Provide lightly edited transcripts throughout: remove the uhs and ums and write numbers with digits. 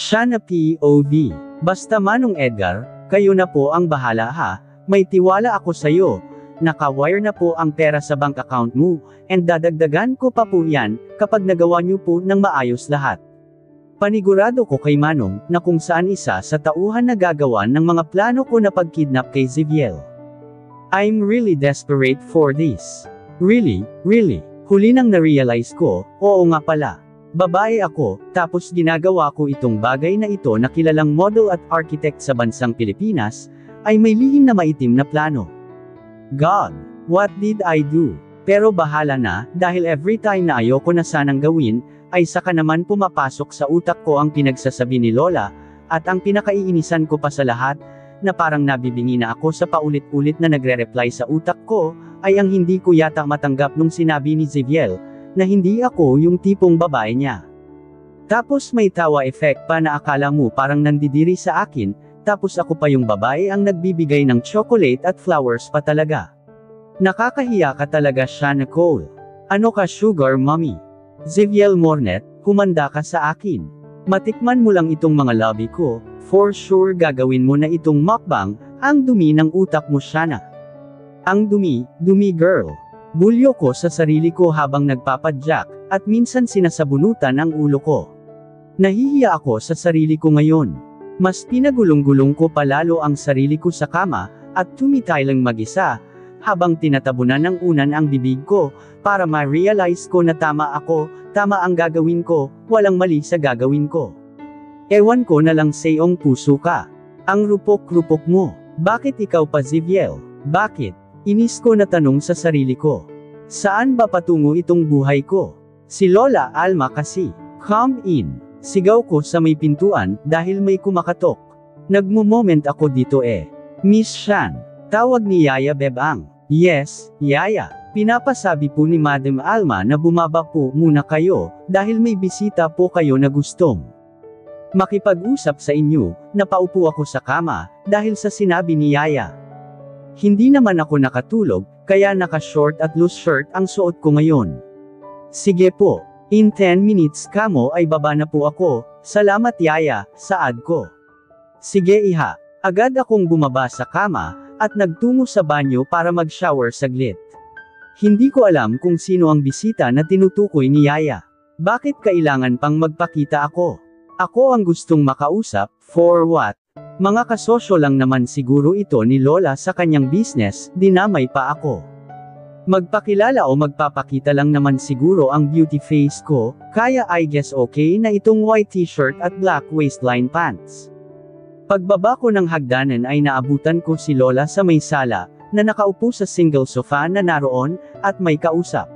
Shana POV. Basta Manong Edgar, kayo na po ang bahala ha, may tiwala ako sayo. Naka-wire na po ang pera sa bank account mo, and dadagdagan ko pa po yan, kapag nagawa niyo po ng maayos lahat. Panigurado ko kay Manong, na kung saan isa sa tauhan na gagawan ng mga plano ko na pagkidnap kay Ziviel. I'm really desperate for this. Really. Huli nang na-realize ko, oo nga pala. Babae ako, tapos ginagawa ko itong bagay na ito na kilalang model at architect sa bansang Pilipinas, ay may lihim na maitim na plano. God, what did I do? Pero bahala na, dahil every time na ayoko na sanang gawin, ay saka naman pumapasok sa utak ko ang pinagsasabi ni Lola, at ang pinakaiinisan ko pa sa lahat, na parang nabibingi na ako sa paulit-ulit na nagre-reply sa utak ko, ay ang hindi ko yata matanggap nung sinabi ni Ziviel, na hindi ako yung tipong babae niya. Tapos may tawa effect pa na akala mo parang nandidiri sa akin, tapos ako pa yung babae ang nagbibigay ng chocolate at flowers pa talaga. Nakakahiya ka talaga, Shana Cole. Ano ka, sugar mommy? Ziviel Mornet, humanda ka sa akin. Matikman mo lang itong mga lobby ko, for sure gagawin mo na itong mukbang, ang dumi ng utak mo, Shana. Ang dumi girl. Bulyo ko sa sarili ko habang nagpapadyak, at minsan sinasabunutan ang ulo ko. Nahihiya ako sa sarili ko ngayon. Mas pinagulong-gulong ko palalo ang sarili ko sa kama, at tumitaylang mag-isa, habang tinatabunan ng unan ang bibig ko, para ma-realize ko na tama ako, tama ang gagawin ko, walang mali sa gagawin ko. Ewan ko na lang sayong puso ka. Ang rupok-rupok mo. Bakit ikaw pa, Ziviel? Bakit? Inis ko na tanong sa sarili ko. Saan ba patungo itong buhay ko? Si Lola Alma kasi. Come in. Sigaw ko sa may pintuan, dahil may kumakatok. Nagmo-moment ako dito eh. Miss Shan. Tawag ni Yaya Bebang. Yes, Yaya. Pinapasabi po ni Madam Alma na bumaba po muna kayo, dahil may bisita po kayo na gustong makipag-usap sa inyo. Napaupo ako sa kama, dahil sa sinabi ni Yaya. Hindi naman ako nakatulog, kaya naka-short at loose shirt ang suot ko ngayon. Sige po. In 10 minutes kamo ay baba na po ako. Salamat Yaya, saad ko. Sige iha. Agad akong bumaba sa kama, at nagtungo sa banyo para mag-shower saglit. Hindi ko alam kung sino ang bisita na tinutukoy ni Yaya. Bakit kailangan pang magpakita ako? Ako ang gustong makausap, for what? Mga kasosyo lang naman siguro ito ni Lola sa kanyang business, dinamay pa ako. Magpakilala o magpapakita lang naman siguro ang beauty face ko, kaya I guess okay na itong white t-shirt at black waistline pants. Pagbaba ko ng hagdanan ay naabutan ko si Lola sa may sala, na nakaupo sa single sofa na naroon, at may kausap.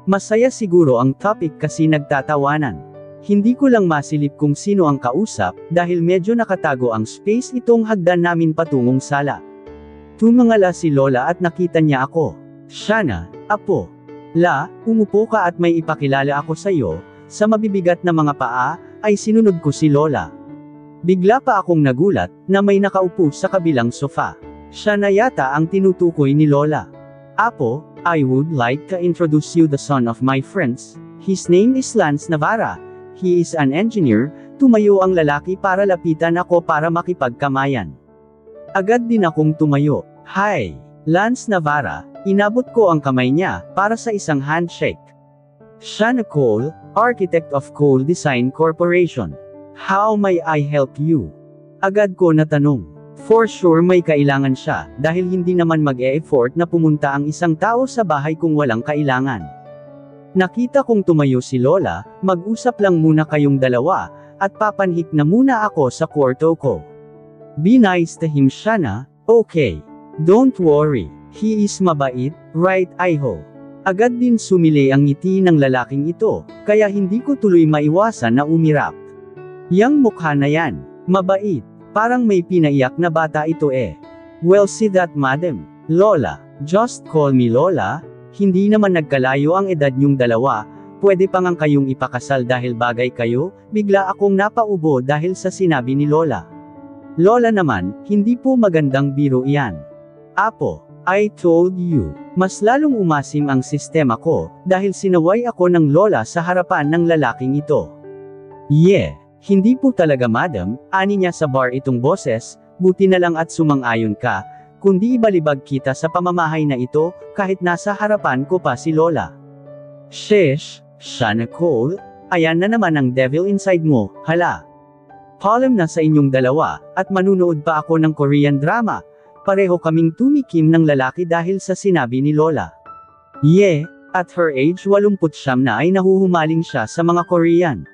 Masaya siguro ang topic kasi nagtatawanan. Hindi ko lang masilip kung sino ang kausap, dahil medyo nakatago ang space itong hagdan namin patungong sala. Tumangala si Lola at nakita niya ako. Shana, apo. La, umupo ka at may ipakilala ako sa iyo. Sa mabibigat na mga paa, ay sinunod ko si Lola. Bigla pa akong nagulat, na may nakaupo sa kabilang sofa. Siya na yata ang tinutukoy ni Lola. Apo, I would like to introduce you the son of my friends. His name is Lance Navarra. He is an engineer. Tumayo ang lalaki para lapitan ako para makipagkamayan. Agad din akong tumayo. Hi, Lance Navarra. Inabot ko ang kamay niya, para sa isang handshake. Shana Cole, Architect of Cole Design Corporation. How may I help you? Agad ko natanong. For sure may kailangan siya, dahil hindi naman mag-e-effort na pumunta ang isang tao sa bahay kung walang kailangan. Nakita kong tumayo si Lola, mag-usap lang muna kayong dalawa, at papanhik na muna ako sa kwarto ko. Be nice to him, Shana. Okay. Don't worry. He is mabait, right I hope. Agad din sumili ang ngiti ng lalaking ito, kaya hindi ko tuloy maiwasan na umirap. Yang mukha na yan, mabait, parang may pinaiyak na bata ito eh. Well see that madam, Lola, just call me Lola. Hindi naman nagkalayo ang edad niyong dalawa, pwede pa ngang kayong ipakasal dahil bagay kayo. Bigla akong napaubo dahil sa sinabi ni Lola. Lola naman, hindi po magandang biro iyan. Apo, I told you. Mas lalong umasim ang sistema ko, dahil sinaway ako ng Lola sa harapan ng lalaking ito. Yeah, Hindi po talaga madam, ani niya sa bar itong boses, buti na lang at sumang-ayon ka, kundi ibalibag kita sa pamamahay na ito, kahit nasa harapan ko pa si Lola. Sheesh, siya Nicole, ayan na naman ang devil inside mo, hala. Paalam na sa inyong dalawa, at manunood pa ako ng Korean drama. Pareho kaming tumikim ng lalaki dahil sa sinabi ni Lola. At her age 89 na ay nahuhumaling siya sa mga Korean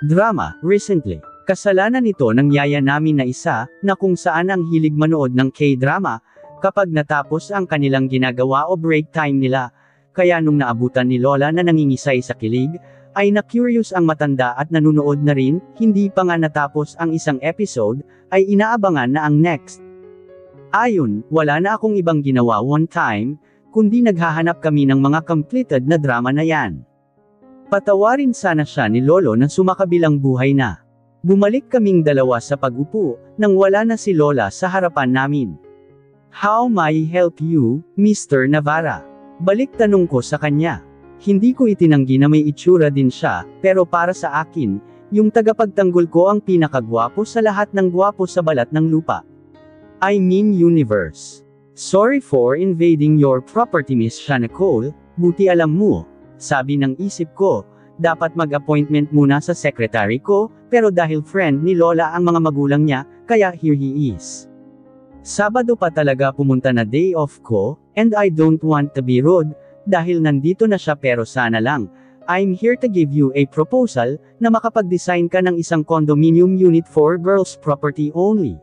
drama, recently. Kasalanan ito ng yaya namin na isa, na kung saan ang hilig manood ng K-drama, kapag natapos ang kanilang ginagawa o break time nila, kaya nung naabutan ni Lola na nangingisay sa kilig, ay na-curious ang matanda at nanunood na rin, hindi pa nga natapos ang isang episode, ay inaabangan na ang next. Ayun, wala na akong ibang ginawa one time, kundi naghahanap kami ng mga completed na drama na yan. Patawarin sana siya ni Lolo na sumakabilang buhay na. Bumalik kaming dalawa sa pag-upo, nang wala na si Lola sa harapan namin. How may I help you, Mr. Navarra? Balik tanong ko sa kanya. Hindi ko itinanggi na may itsura din siya, pero para sa akin, yung tagapagtanggol ko ang pinakagwapo sa lahat ng gwapo sa balat ng lupa. I mean universe. Sorry for invading your property, Miss Nicole, buti alam mo, sabi ng isip ko, dapat mag-appointment muna sa secretary ko, pero dahil friend ni Lola ang mga magulang niya, kaya here he is. Sabado pa talaga pumunta na day off ko, and I don't want to be rude, dahil nandito na siya pero sana lang, I'm here to give you a proposal, na makapag-design ka ng isang condominium unit for girls property only.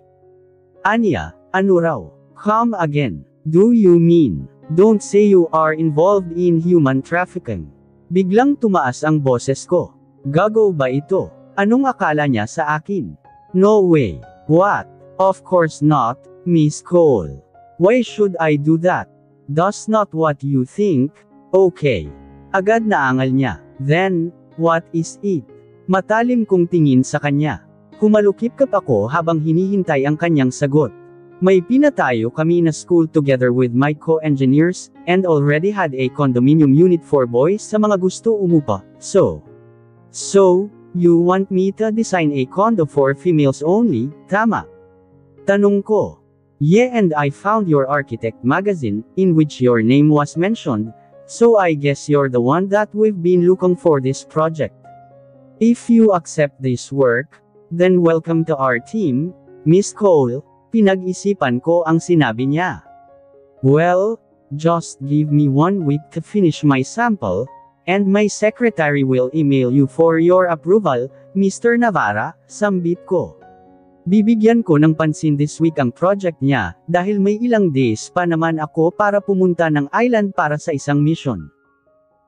Anya, ano raw? Come again. Do you mean, don't say you are involved in human trafficking? Biglang tumaas ang boses ko. Gago ba ito? Anong akala niya sa akin? No way. What? Of course not, Miss Cole. Why should I do that? That's not what you think. Okay. Agad naangal niya. Then, what is it? Matalim kong tingin sa kanya. Humalukip-kap ako habang hinihintay ang kanyang sagot. May pinatayo kami na school together with my co-engineers, and already had a condominium unit for boys sa mga gusto umupa. So, you want me to design a condo for females only, tama? Tanong ko. Yeah, and I found your architect magazine, in which your name was mentioned, so I guess you're the one that we've been looking for this project. If you accept this work, then welcome to our team, Miss Cole. Pinag-isipan ko ang sinabi niya. Well, just give me 1 week to finish my sample, and my secretary will email you for your approval, Mr. Navarra, sambit ko. Bibigyan ko ng pansin this week ang project niya, dahil may ilang days pa naman ako para pumunta ng island para sa isang mission.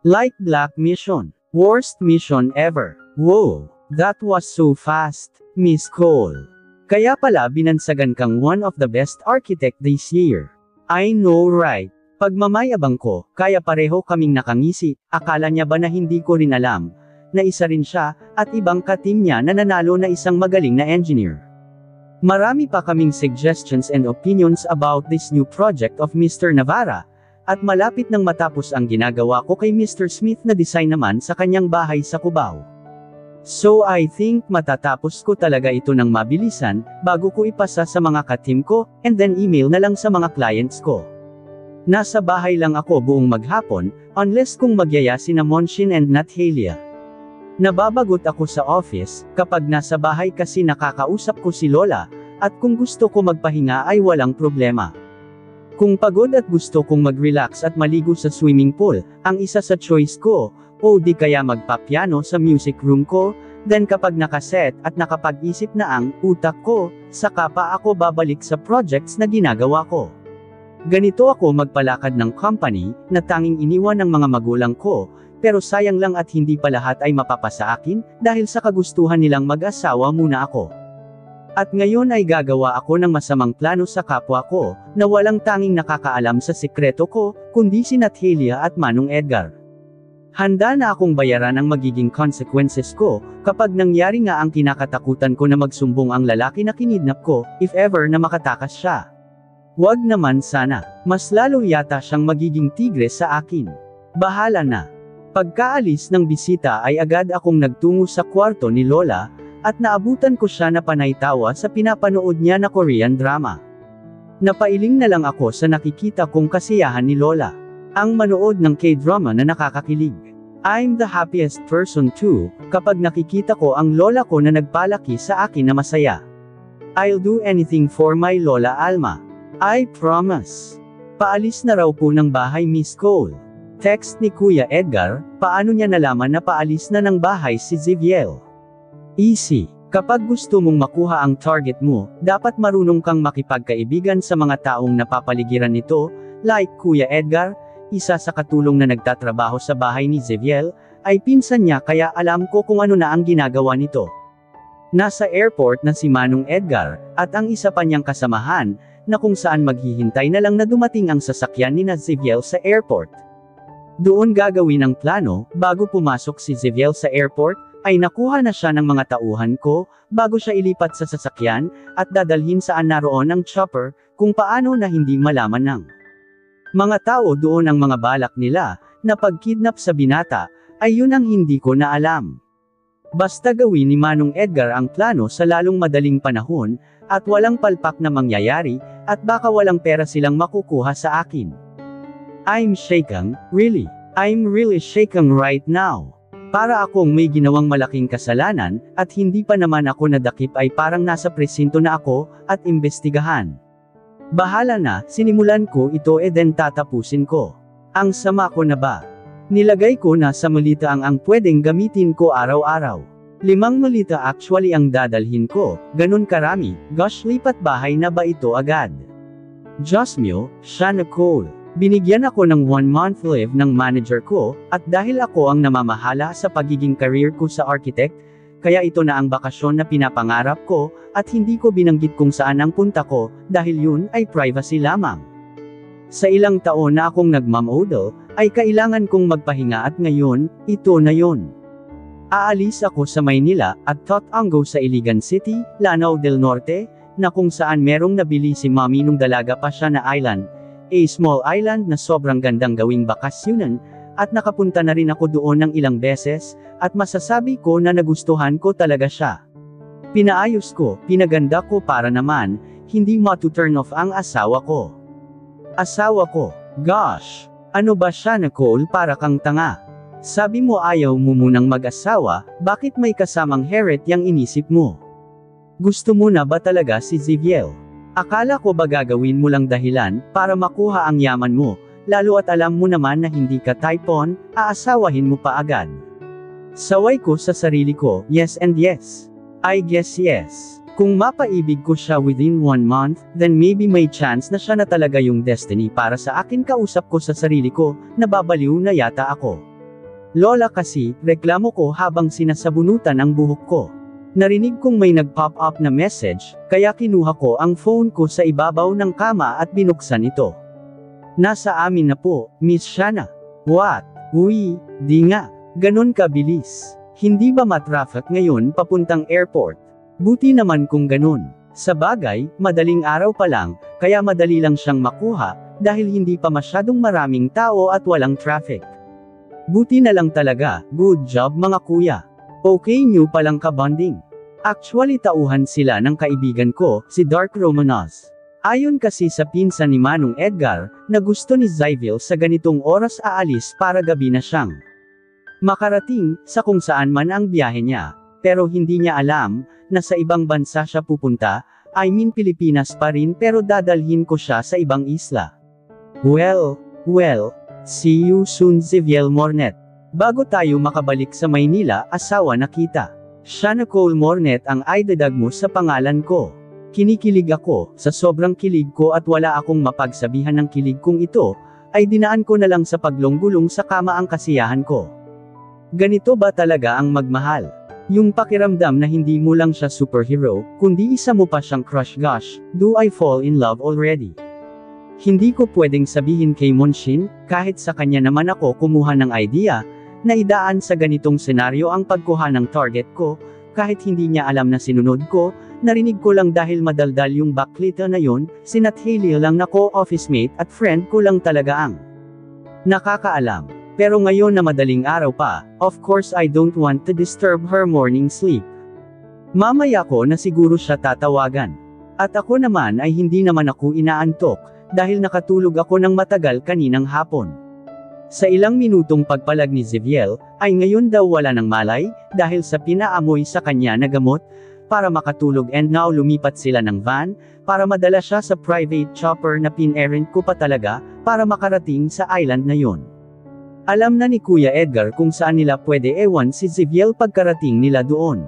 Like Black Mission. Worst mission ever. Whoa, that was so fast, Miss Cole. Kaya pala binansagan kang one of the best architect this year. I know right. Pagmamayabang ko, kaya pareho kaming nakangisi, akala niya ba na hindi ko rin alam, na isa rin siya, at ibang ka-team niya na nanalo na isang magaling na engineer. Marami pa kaming suggestions and opinions about this new project of Mr. Navarra, at malapit nang matapos ang ginagawa ko kay Mr. Smith na design naman sa kanyang bahay sa Cubao. So I think matatapos ko talaga ito ng mabilisan, bago ko ipasa sa mga ka-team ko, and then email na lang sa mga clients ko. Nasa bahay lang ako buong maghapon, unless kung magyaya sina Monshin and Nathalia. Nababagot ako sa office, kapag nasa bahay kasi nakakausap ko si Lola, at kung gusto ko magpahinga ay walang problema. Kung pagod at gusto kong mag-relax at maligo sa swimming pool, ang isa sa choice ko, o di kaya magpa-piano sa music room ko, then kapag nakaset at nakapag-isip na ang utak ko, saka pa ako babalik sa projects na ginagawa ko. Ganito ako magpalakad ng company, na tanging iniwan ng mga magulang ko, pero sayang lang at hindi pa lahat ay mapapasa akin, dahil sa kagustuhan nilang mag-asawa muna ako. At ngayon ay gagawa ako ng masamang plano sa kapwa ko, na walang tanging nakakaalam sa sikreto ko, kundi si Nathalia at Manong Edgar. Handa na akong bayaran ang magiging consequences ko, kapag nangyari nga ang kinakatakutan ko na magsumbong ang lalaki na kinidnap ko, if ever na makatakas siya. Wag naman sana, mas lalo yata siyang magiging tigre sa akin. Bahala na. Pagkaalis ng bisita ay agad akong nagtungo sa kwarto ni Lola, at naabutan ko siya na panay tawa sa pinapanood niya na Korean drama. Napailing na lang ako sa nakikita kong kasiyahan ni Lola. Ang manood ng K-drama na nakakakilig. I'm the happiest person too, kapag nakikita ko ang lola ko na nagpalaki sa akin na masaya. I'll do anything for my Lola Alma. I promise. Paalis na raw po ng bahay Miss Cole. Text ni Kuya Edgar, paano niya nalaman na paalis na ng bahay si Ziviel? Easy. Kapag gusto mong makuha ang target mo, dapat marunong kang makipagkaibigan sa mga taong napapaligiran nito, like Kuya Edgar, isa sa katulong na nagtatrabaho sa bahay ni Ziviel, ay pinsan niya kaya alam ko kung ano na ang ginagawa nito. Nasa airport na si Manong Edgar, at ang isa pa niyang kasamahan, na kung saan maghihintay na lang na dumating ang sasakyan ni Ziviel sa airport. Doon gagawin ang plano, bago pumasok si Ziviel sa airport, ay nakuha na siya ng mga tauhan ko, bago siya ilipat sa sasakyan, at dadalhin saan naroon ang chopper, kung paano na hindi malaman ng mga tao doon ang mga balak nila, na pagkidnap sa binata, ay yun ang hindi ko na alam. Basta gawin ni Manong Edgar ang plano sa lalong madaling panahon, at walang palpak na mangyayari, at baka walang pera silang makukuha sa akin. I'm shaken, really. I'm really shaken right now. Para akong may ginawang malaking kasalanan, at hindi pa naman ako nadakip ay parang nasa presinto na ako, at imbestigahan. Bahala na, sinimulan ko ito then tatapusin ko. Ang sama ko na ba? Nilagay ko na sa malita ang pwedeng gamitin ko araw-araw. 5 malita actually ang dadalhin ko, ganun karami, gosh lipat bahay na ba ito agad? Diyos mio, Shana Cole. Binigyan ako ng 1 month leave ng manager ko, at dahil ako ang namamahala sa pagiging career ko sa architect, kaya ito na ang bakasyon na pinapangarap ko, at hindi ko binanggit kung saan ang punta ko, dahil yun ay privacy lamang. Sa ilang taon na akong nagmamodel, ay kailangan kong magpahinga at ngayon, ito na yun. Aalis ako sa Maynila, at Totanggo sa Iligan City, Lanao del Norte, na kung saan merong nabili si Mommy nung dalaga pa siya na island, a small island na sobrang gandang gawing bakasyonan, at nakapunta na rin ako doon ng ilang beses, at masasabi ko na nagustuhan ko talaga siya. Pinaayos ko, pinaganda ko para naman, hindi matu-turn off ang asawa ko. Asawa ko, gosh, ano ba siya Nicole para kang tanga? Sabi mo ayaw mo munang mag-asawa, bakit may kasamang heret yang inisip mo? Gusto mo na ba talaga si Ziviel? Akala ko ba gagawin mo lang dahilan, para makuha ang yaman mo, lalo at alam mo naman na hindi ka type-on, aasawahin mo pa agad. Saway ko sa sarili ko, yes and yes. I guess yes. Kung mapaibig ko siya within 1 month, then maybe may chance na siya na talaga yung destiny para sa akin. Kausap ko sa sarili ko, nababaliw na yata ako. Lola kasi, reklamo ko habang sinasabunutan ang buhok ko. Narinig kong may nag-pop up na message, kaya kinuha ko ang phone ko sa ibabaw ng kama at binuksan ito. Nasa amin na po, Miss Shana. What? Uy, di nga. Ganon kabilis. Hindi ba matraffic ngayon papuntang airport? Buti naman kung ganon. Sa bagay, madaling araw pa lang, kaya madali lang siyang makuha, dahil hindi pa masyadong maraming tao at walang traffic. Buti na lang talaga, good job mga kuya. Okay nyo palang ka-bonding. Actually tauhan sila ng kaibigan ko, si Dark Romanos. Ayon kasi sa pinsan ni Manong Edgar, na gusto ni Ziviel sa ganitong oras aalis para gabi na siyang makarating, sa kung saan man ang biyahe niya. Pero hindi niya alam, na sa ibang bansa siya pupunta, I mean Pilipinas pa rin pero dadalhin ko siya sa ibang isla. Well, see you soon Ziviel Mornet. Bago tayo makabalik sa Maynila, asawa na kita. Shana Cole Mornet ang idadag mo sa pangalan ko. Kinikilig ako, sa sobrang kilig ko at wala akong mapagsabihan ng kilig kong ito, ay dinaan ko na lang sa paglonggulong sa kama ang kasiyahan ko. Ganito ba talaga ang magmahal? Yung pakiramdam na hindi mo lang siya superhero, kundi isa mo pa siyang crush. Gosh, do I fall in love already? Hindi ko pwedeng sabihin kay Monshin, kahit sa kanya naman ako kumuha ng idea, na idaan sa ganitong senaryo ang pagkuha ng target ko, kahit hindi niya alam na sinunod ko, narinig ko lang dahil madaldal yung baklita na yon, sinathili lang na co-office mate at friend ko lang talaga ang nakakaalam. Pero ngayon na madaling araw pa, of course I don't want to disturb her morning sleep. Mamaya ko na siguro siya tatawagan. At ako naman ay hindi naman ako inaantok, dahil nakatulog ako ng matagal kaninang hapon. Sa ilang minutong pagpalag ni Ziviel, ay ngayon daw wala ng malay, dahil sa pinaamoy sa kanya na gamot, para makatulog and now lumipat sila ng van, para madala siya sa private chopper na pin-errand ko pa talaga, para makarating sa island na yun. Alam na ni Kuya Edgar kung saan nila pwede ewan si Ziviel pagkarating nila doon.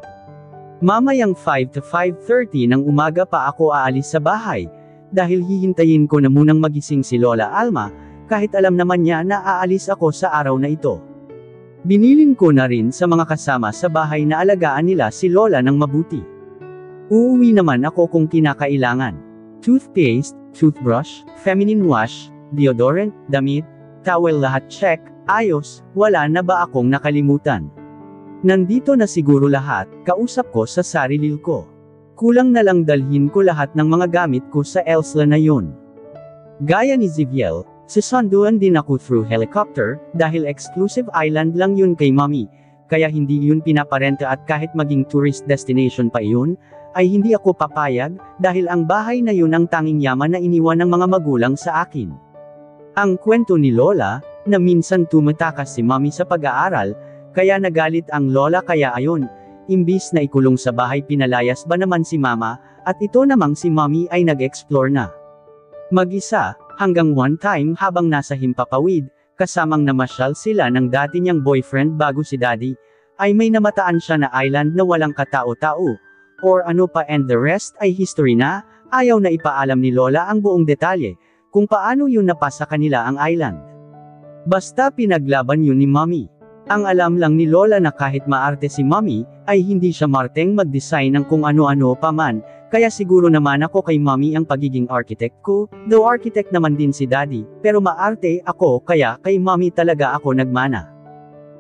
Mamayang 5 to 5:30 ng umaga pa ako aalis sa bahay, dahil hihintayin ko na munang magising si Lola Alma, kahit alam naman niya na aalis ako sa araw na ito. Binilin ko na rin sa mga kasama sa bahay na alagaan nila si Lola ng mabuti. Uuwi naman ako kung kinakailangan. Toothpaste, toothbrush, feminine wash, deodorant, damit, towel lahat check, ayos, wala na ba akong nakalimutan? Nandito na siguro lahat, kausap ko sa sarili ko. Kulang na lang dalhin ko lahat ng mga gamit ko sa Elsla na yun. Gaya ni Ziviel, susunduan din ako through helicopter, dahil exclusive island lang yun kay Mommy, kaya hindi yun pinaparenta at kahit maging tourist destination pa yun, ay hindi ako papayag, dahil ang bahay na yun ang tanging yaman na iniwan ng mga magulang sa akin. Ang kwento ni Lola, na minsan tumatakas si Mommy sa pag-aaral, kaya nagalit ang Lola kaya ayon, imbis na ikulong sa bahay pinalayas ba naman si Mama, at ito namang si Mommy ay nag-explore na. Mag-isa, hanggang one time habang nasa Himpapawid, kasamang namasyal sila ng dati niyang boyfriend bago si Daddy, ay may namataan siya na island na walang katao-tao, or ano pa and the rest ay history na, ayaw na ipaalam ni Lola ang buong detalye, kung paano yun napasa kanila ang island. Basta pinaglaban yun ni Mommy. Ang alam lang ni Lola na kahit maarte si Mommy, ay hindi siya marteng mag-design ng kung ano-ano pa man, kaya siguro naman ako kay Mommy ang pagiging architect ko, though architect naman din si Daddy, pero maarte ako kaya kay Mommy talaga ako nagmana.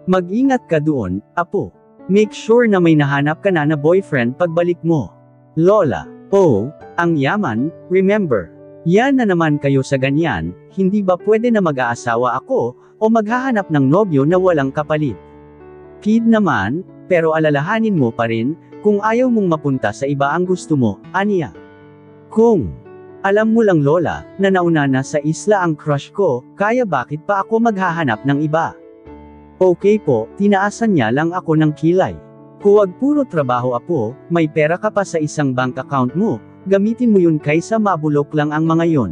Mag-ingat ka doon, apo. Make sure na may nahanap ka na boyfriend pagbalik mo. Lola, oh, ang yaman, remember. Yan na naman kayo sa ganyan, hindi ba pwede na mag-aasawa ako, o maghahanap ng nobyo na walang kapalit? Kid naman, pero alalahanin mo pa rin, kung ayaw mong mapunta sa iba ang gusto mo, aniya. Kung alam mo lang Lola, na nauna na sa isla ang crush ko, kaya bakit pa ako maghahanap ng iba? Okay po, tinaasan niya lang ako ng kilay. Huwag puro trabaho apo, may pera ka pa sa isang bank account mo, gamitin mo yun kaysa mabulok lang ang mga yon.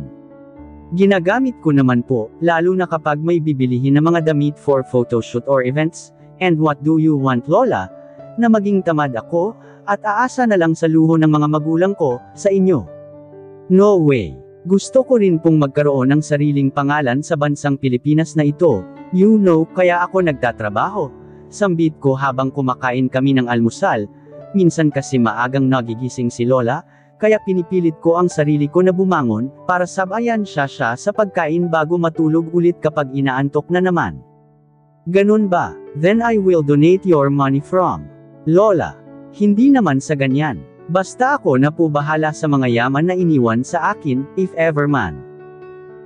Ginagamit ko naman po, lalo na kapag may bibilihin na mga damit for photoshoot or events, and what do you want Lola? Na maging tamad ako, at aasa na lang sa luho ng mga magulang ko, sa inyo. No way. Gusto ko rin pong magkaroon ng sariling pangalan sa bansang Pilipinas na ito, you know, kaya ako nagtatrabaho. Sambit ko habang kumakain kami ng almusal, minsan kasi maagang nagigising si Lola, kaya pinipilit ko ang sarili ko na bumangon, para sabayan siya sa pagkain bago matulog ulit kapag inaantok na naman. Ganun ba? Then I will donate your money from Lola. Hindi naman sa ganyan. Basta ako na po bahala sa mga yaman na iniwan sa akin, if ever man.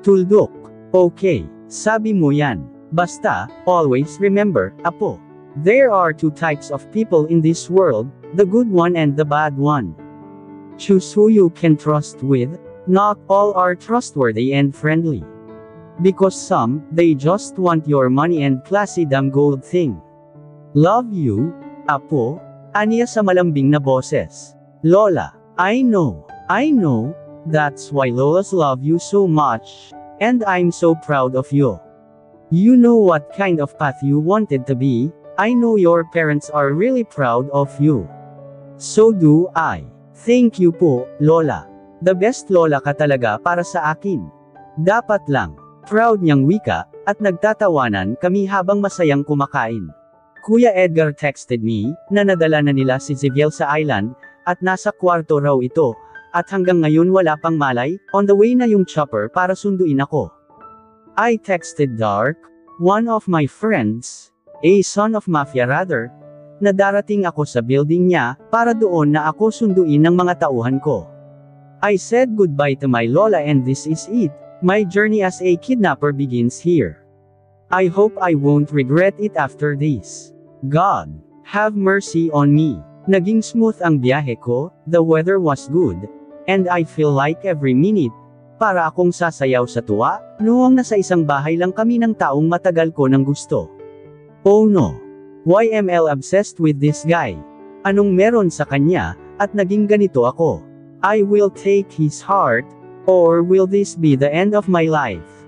Tuldok. Okay, sabi mo yan. Basta, always remember, apo. There are two types of people in this world, the good one and the bad one. Choose who you can trust with, not all are trustworthy and friendly. Because some, they just want your money and classy damn gold thing. Love you, apo, aniya sa malambing na boses. Lola, I know, that's why Lolas love you so much, and I'm so proud of you. You know what kind of path you wanted to be, I know your parents are really proud of you. So do I. Thank you po, Lola. The best Lola ka talaga para sa akin. Dapat lang. Proud niyang wika, at nagtatawanan kami habang masayang kumakain. Kuya Edgar texted me, na nadala na nila si Ziviel sa island, at nasa kwarto raw ito, at hanggang ngayon wala pang malay, on the way na yung chopper para sunduin ako. I texted Dark, one of my friends, a son of mafia rather, na darating ako sa building niya, para doon na ako sunduin ng mga tauhan ko. I said goodbye to my Lola and this is it, my journey as a kidnapper begins here. I hope I won't regret it after this. God, have mercy on me. Naging smooth ang biyahe ko, the weather was good, and I feel like every minute, para akong sasayaw sa tuwa, noong nasa isang bahay lang kami ng taong matagal ko nang gusto. Oh no! Why am I obsessed with this guy? Anong meron sa kanya, at naging ganito ako? I will take his heart, or will this be the end of my life?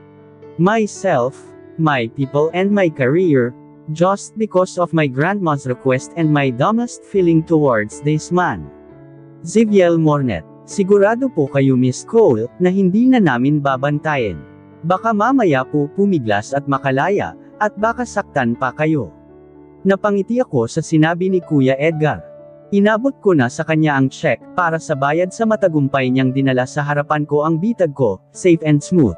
Myself, my people and my career, just because of my grandma's request and my dumbest feeling towards this man. Ziviel Mornet, sigurado po kayo Miss Cole, na hindi na namin babantayin. Baka mamaya po pumiglas at makalaya, at baka saktan pa kayo. Napangiti ako sa sinabi ni Kuya Edgar. Inabot ko na sa kanya ang check, para sa bayad sa matagumpay niyang dinala sa harapan ko ang bitag ko, safe and smooth.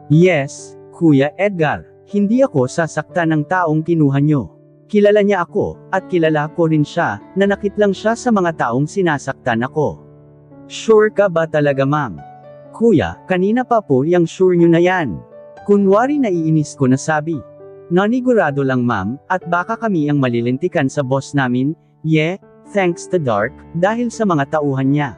Yes, Kuya Edgar, hindi ako sasaktan ng taong kinuha nyo. Kilala niya ako, at kilala ko rin siya, nanakit lang siya sa mga taong sinasaktan ako. Sure ka ba talaga ma'am? Kuya, kanina pa po yung sure nyo na yan. Kunwari naiinis ko na sabi. Nanigurado lang ma'am, at baka kami ang malilintikan sa boss namin, yeah, thanks to Dark, dahil sa mga tauhan niya.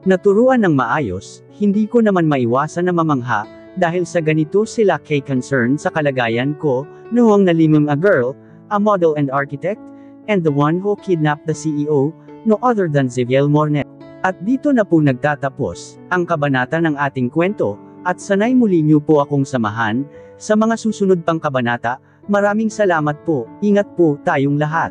Naturuan ng maayos, hindi ko naman maiwasan na mamangha, dahil sa ganito sila kay concern sa kalagayan ko, noong nalimang a girl, a model and architect, and the one who kidnapped the CEO, no other than Ziviel Mornet. At dito na po nagtatapos, ang kabanata ng ating kwento, at sanay muli niyo po akong samahan, sa mga susunod pang kabanata. Maraming salamat po, ingat po tayong lahat.